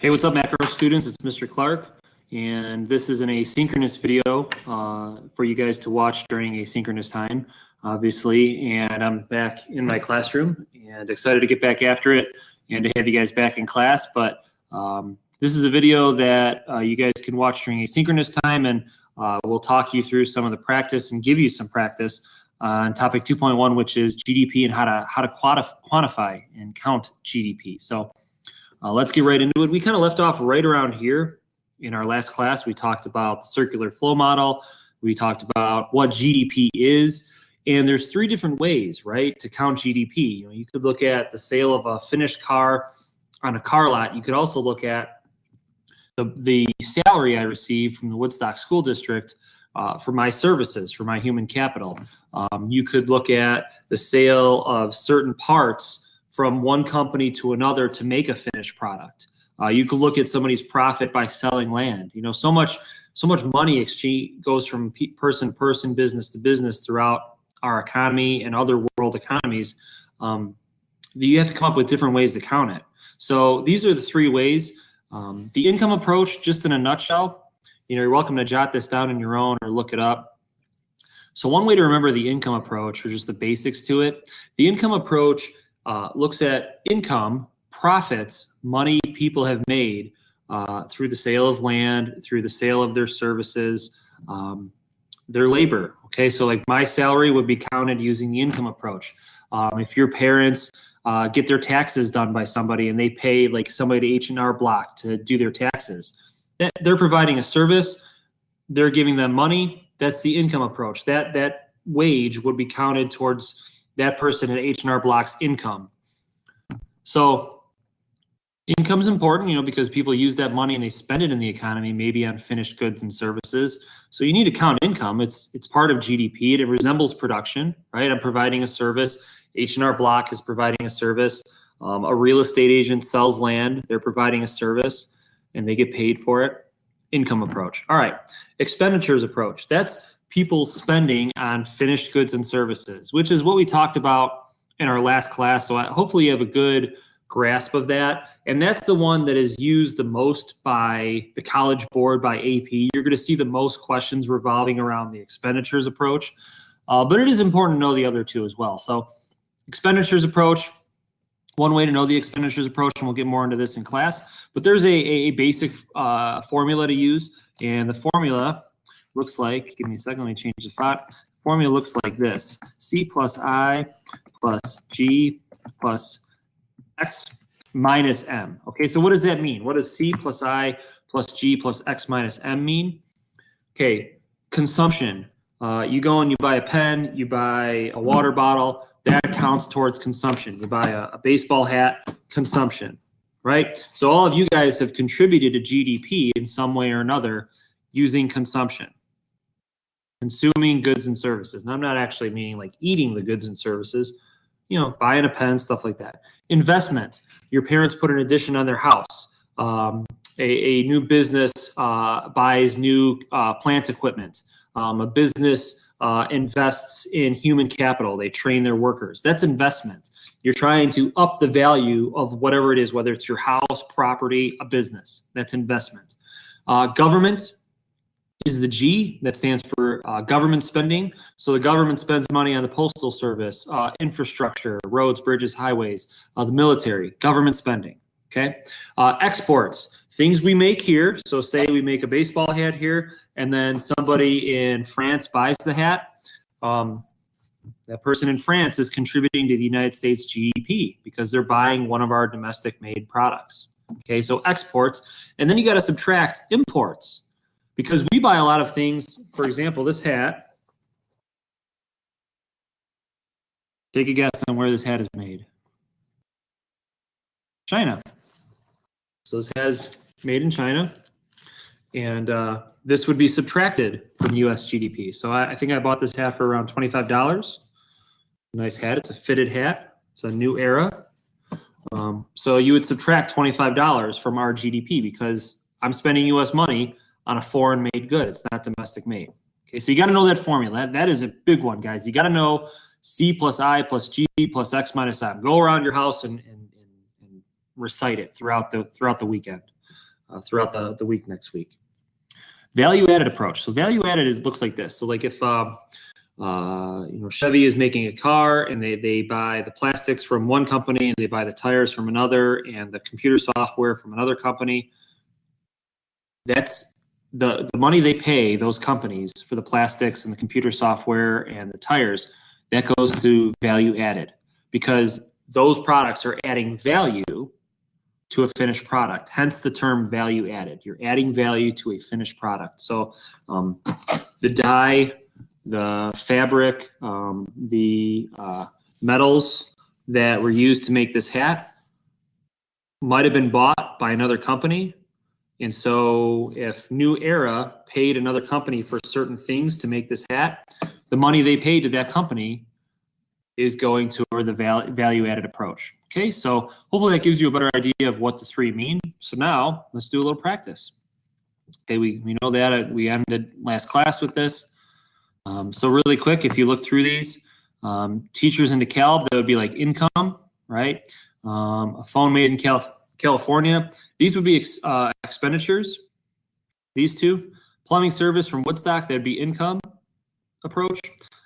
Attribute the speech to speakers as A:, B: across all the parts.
A: Hey, what's up, Macro students? It's Mr. Clarke, and this is an asynchronous video for you guys to watch during asynchronous time, obviously. And I'm back in my classroom and excited to get back after it and to have you guys back in class. But this is a video that you guys can watch during asynchronous time, and we'll talk you through some of the practice and give you some practice on topic 2.1, which is GDP and how to quantify and count GDP. So let's get right into it. We kind of left off right around here in our last class. We talked about the circular flow model. We talked about what GDP is. And there's three different ways, right, to count GDP. You could look at the sale of a finished car on a car lot. You could also look at the salary I received from the Woodstock School District for my services, for my human capital. You could look at the sale of certain parts from one company to another to make a finished product. You could look at somebody's profit by selling land. So much money exchange goes from person to person, business to business throughout our economy and other world economies. You have to come up with different ways to count it. So these are the three ways. The income approach, just in a nutshell, you're welcome to jot this down on your own or look it up. So one way to remember the income approach, or just the basics to it, the income approach looks at income, profits, money people have made through the sale of land, through the sale of their services, their labor. Okay, so like my salary would be counted using the income approach. If your parents get their taxes done by somebody and they pay like somebody to H&R Block to do their taxes, they're providing a service, they're giving them money. That's the income approach. That wage would be counted towards that person at H&R Block's income. So income is important, because people use that money and they spend it in the economy, maybe on finished goods and services. So you need to count income. It's part of GDP. It resembles production, right? I'm providing a service. H&R Block is providing a service. A real estate agent sells land. They're providing a service and they get paid for it. Income approach. All right. Expenditures approach. That's people's spending on finished goods and services, which is what we talked about in our last class. So hopefully you have a good grasp of that. And that's the one that is used the most by the College Board, by AP. You're going to see the most questions revolving around the expenditures approach. But it is important to know the other two as well. So expenditures approach, one way to know the expenditures approach, and we'll get more into this in class. But there's a basic formula to use. And the formula looks like, give me a second, let me change the font. Formula looks like this: C plus I plus G plus X minus M. Okay, so what does that mean? What does C plus I plus G plus X minus M mean? Okay, consumption. You go and you buy a pen, you buy a water bottle, that counts towards consumption. You buy a baseball hat, consumption, right? So all of you guys have contributed to GDP in some way or another using consumption. Consuming goods and services. And I'm not actually meaning like eating the goods and services, buying a pen, stuff like that. Investment. Your parents put an addition on their house. A new business buys new plant equipment. A business invests in human capital. They train their workers. That's investment. You're trying to up the value of whatever it is, whether it's your house, property, a business. That's investment. Government is the G, that stands for government spending. So the government spends money on the postal service, infrastructure, roads, bridges, highways, the military, government spending, okay? Exports, things we make here. So say we make a baseball hat here, and then somebody in France buys the hat. That person in France is contributing to the United States GDP because they're buying one of our domestic made products, okay? So exports, and then you got to subtract imports. Because we buy a lot of things. For example, this hat. Take a guess on where this hat is made. China. So this hat is made in China. And this would be subtracted from US GDP. So I think I bought this hat for around $25. Nice hat. It's a fitted hat. It's a new era. So you would subtract $25 from our GDP because I'm spending US money on a foreign made good. It's not domestic made. Okay, so you got to know that formula. That is a big one, guys. You got to know C plus I plus G plus X minus M. Go around your house and recite it throughout the weekend. throughout the week next week. Value-added approach. So value-added looks like this. So like if Chevy is making a car and they buy the plastics from one company and they buy the tires from another and the computer software from another company, that's the money they pay those companies for the plastics and the computer software and the tires, that goes to value added, because those products are adding value to a finished product, hence the term value added. You're adding value to a finished product. So the dye, the fabric, the metals that were used to make this hat might have been bought by another company. And so if New Era paid another company for certain things to make this hat, the money they paid to that company is going toward the value-added approach. Okay, so hopefully that gives you a better idea of what the three mean. So now let's do a little practice. Okay, we know that we ended last class with this. So really quick, if you look through these, teachers in DeKalb, that would be like income, right? A phone made in California. These would be expenditures. These two. Plumbing service from Woodstock, that'd be income approach.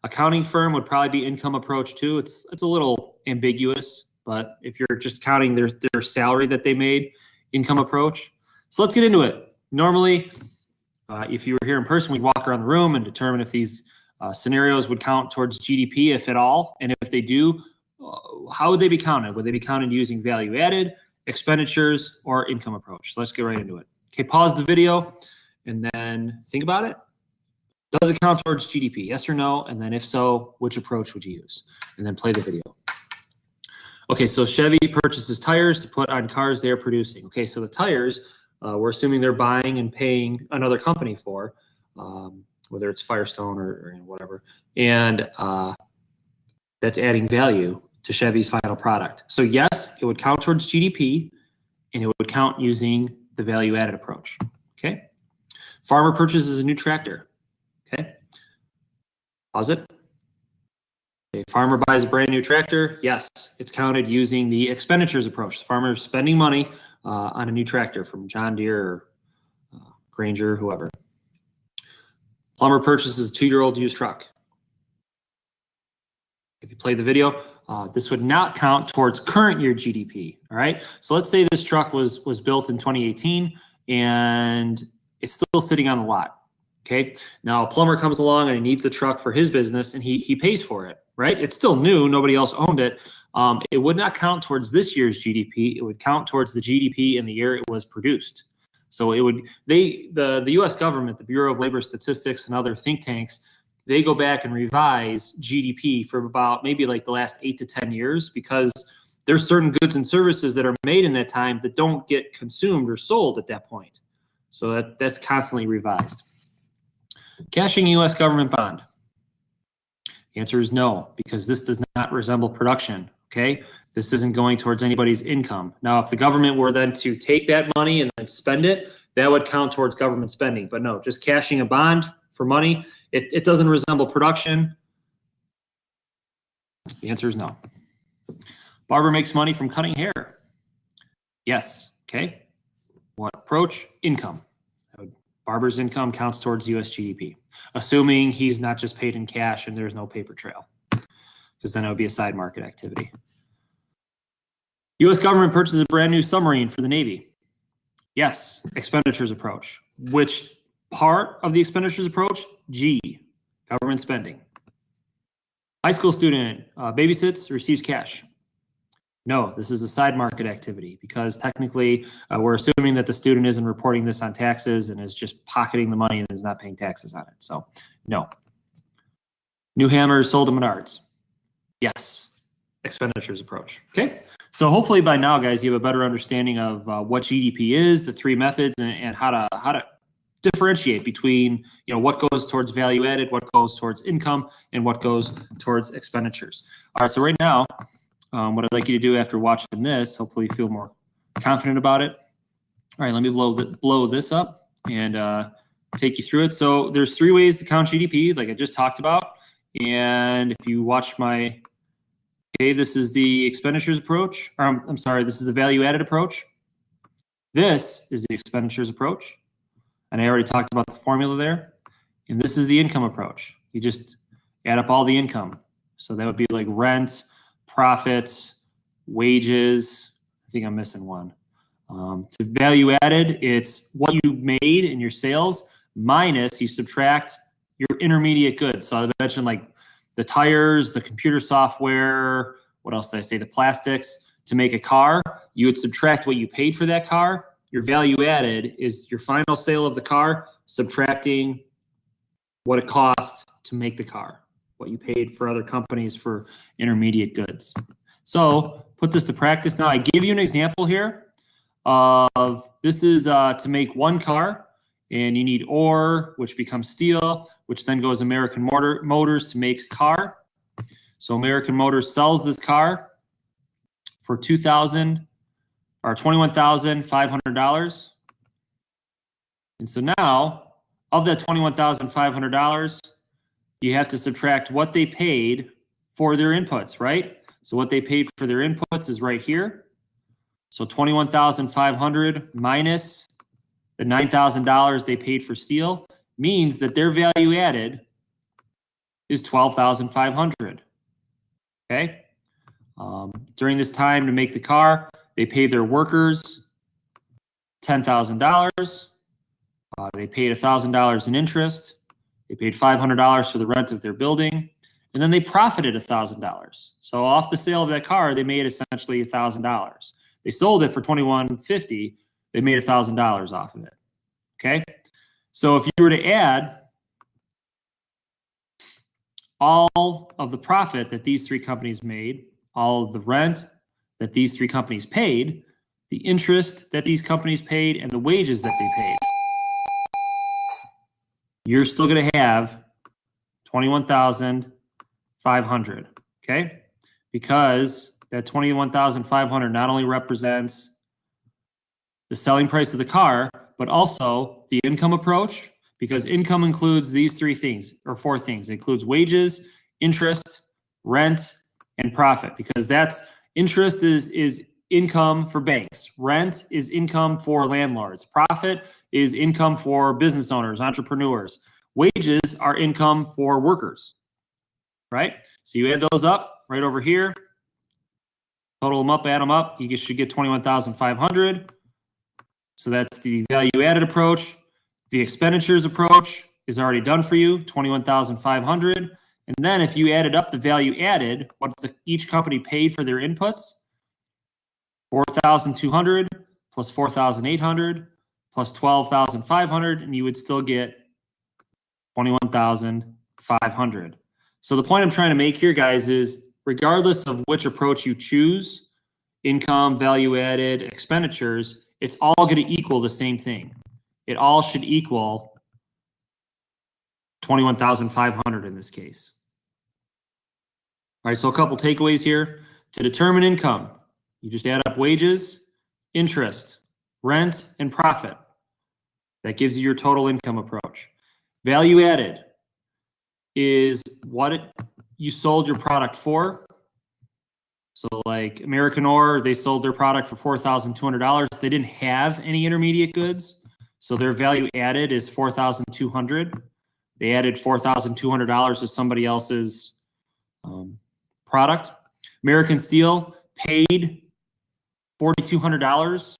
A: Accounting firm would probably be income approach too. It's a little ambiguous, but if you're just counting their salary that they made, income approach. So let's get into it. Normally, if you were here in person, we'd walk around the room and determine if these scenarios would count towards GDP, if at all, and if they do, how would they be counted? Would they be counted using value added, expenditures, or income approach? So let's get right into it. Okay, pause the video and then think about it. Does it count towards GDP? Yes or no? And then if so, which approach would you use? And then play the video. Okay, so Chevy purchases tires to put on cars they're producing. Okay, so the tires, we're assuming they're buying and paying another company for, whether it's Firestone or whatever. And that's adding value to Chevy's final product. So yes, it would count towards GDP, and it would count using the value-added approach. Okay. Farmer purchases a new tractor. Okay. Pause it. Okay. Farmer buys a brand new tractor. Yes, it's counted using the expenditures approach. The farmer is spending money on a new tractor from John Deere or Granger, whoever. Plumber purchases a 2-year-old used truck. If you play the video, this would not count towards current year GDP. All right. So let's say this truck was built in 2018 and it's still sitting on the lot. Okay. Now a plumber comes along and he needs the truck for his business and he pays for it. Right. It's still new. Nobody else owned it. It would not count towards this year's GDP. It would count towards the GDP in the year it was produced. So it would, the U.S. government, the Bureau of Labor Statistics and other think tanks, they go back and revise GDP for about maybe like the last 8 to 10 years, because there's certain goods and services that are made in that time that don't get consumed or sold at that point. So that's constantly revised. Cashing a U.S. government bond. The answer is no, because this does not resemble production. Okay, this isn't going towards anybody's income. Now, if the government were then to take that money and then spend it, that would count towards government spending. But no, just cashing a bond for money, it doesn't resemble production. The answer is no. Barber makes money from cutting hair. Yes. Okay. What approach? Income. Barber's income counts towards U.S. GDP, assuming he's not just paid in cash and there's no paper trail, because then it would be a side market activity. U.S. government purchases a brand new submarine for the Navy. Yes. Expenditures approach. Which part of the expenditures approach? G, government spending. High school student babysits, receives cash. No, this is a side market activity, because technically we're assuming that the student isn't reporting this on taxes and is just pocketing the money and is not paying taxes on it. So no. New hammer is sold to Menards. Yes. Expenditures approach. Okay. So hopefully by now, guys, you have a better understanding of what GDP is, the three methods, and how to differentiate between, what goes towards value added, what goes towards income, and what goes towards expenditures. All right. So right now, what I'd like you to do after watching this, hopefully you feel more confident about it. All right, let me blow this up and take you through it. So there's 3 ways to count GDP, like I just talked about. And if you watch this is the expenditures approach. I'm sorry, this is the value added approach. This is the expenditures approach. And I already talked about the formula there. And this is the income approach. You just add up all the income. So that would be like rent, profits, wages. I think I'm missing one. To value added, it's what you made in your sales minus you subtract your intermediate goods. So I mentioned like the tires, the computer software, what else did I say? The plastics. To make a car, you would subtract what you paid for that car. Your value added is your final sale of the car, subtracting what it cost to make the car, what you paid for other companies for intermediate goods. So put this to practice. Now I give you an example here of this is to make one car, and you need ore, which becomes steel, which then goes American Motors to make a car. So American Motors sells this car for $21,500. And so now, of that $21,500, you have to subtract what they paid for their inputs, right? So what they paid for their inputs is right here. So $21,500 minus the $9,000 they paid for steel means that their value added is $12,500. Okay? During this time to make the car, they paid their workers $10,000. They paid $1,000 in interest. They paid $500 for the rent of their building, and then they profited $1,000. So off the sale of that car, they made essentially $1,000. They sold it for $2,150. They made $1,000 off of it. Okay, so if you were to add all of the profit that these three companies made, all of the rent that these three companies paid, the interest that these companies paid, and the wages that they paid, you're still going to have $21,500, okay? Because that $21,500 not only represents the selling price of the car, but also the income approach, because income includes these three things, or four things. It includes wages, interest, rent, and profit, because that's interest is income for banks. Rent is income for landlords. Profit is income for business owners, entrepreneurs. Wages are income for workers, right? So you add those up right over here, total them up, add them up, you should get 21,500. So that's the value added approach. The expenditures approach is already done for you, 21,500. And then if you added up the value added, what each company paid for their inputs, 4,200 plus 4,800 plus 12,500, and you would still get 21,500. So the point I'm trying to make here, guys, is regardless of which approach you choose, income, value added, expenditures, it's all going to equal the same thing. It all should equal 21,500 in this case. All right, so a couple takeaways here. To determine income, you just add up wages, interest, rent, and profit. That gives you your total income approach. Value added is what you sold your product for. So like American Ore, they sold their product for $4,200. They didn't have any intermediate goods, so their value added is $4,200. They added $4,200 to somebody else's product. American Steel paid $4,200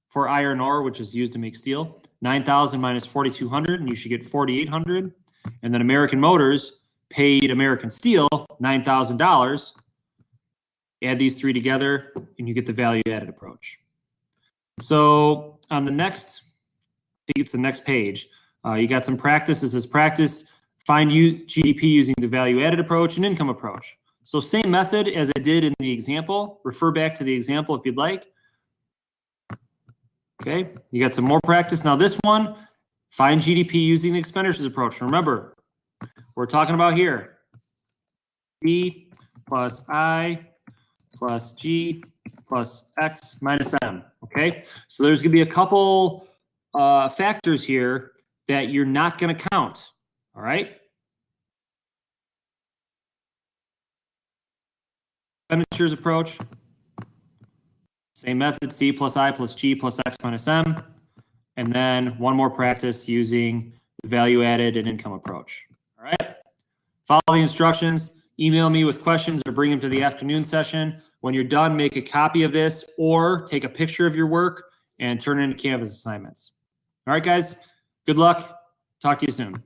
A: for iron ore, which is used to make steel. 9,000 minus 4,200, and you should get 4,800. And then American Motors paid American Steel $9,000. Add these three together, and you get the value added approach. So on the next, I think it's the next page, you got some practice. This is practice, find GDP using the value added approach and income approach. So same method as I did in the example. Refer back to the example if you'd like. Okay, you got some more practice. Now this one, find GDP using the expenditures approach. Remember, we're talking about here, B plus I plus G plus X minus M, okay? So there's gonna be a couple factors here that you're not gonna count, all right? Expenditures approach, Same method, C plus I plus G plus X minus M. And then one more practice using the value added and income approach. All right. Follow the instructions. Email me with questions or bring them to the afternoon session. When you're done, make a copy of this or take a picture of your work and turn it into Canvas assignments. All right, guys. Good luck. Talk to you soon.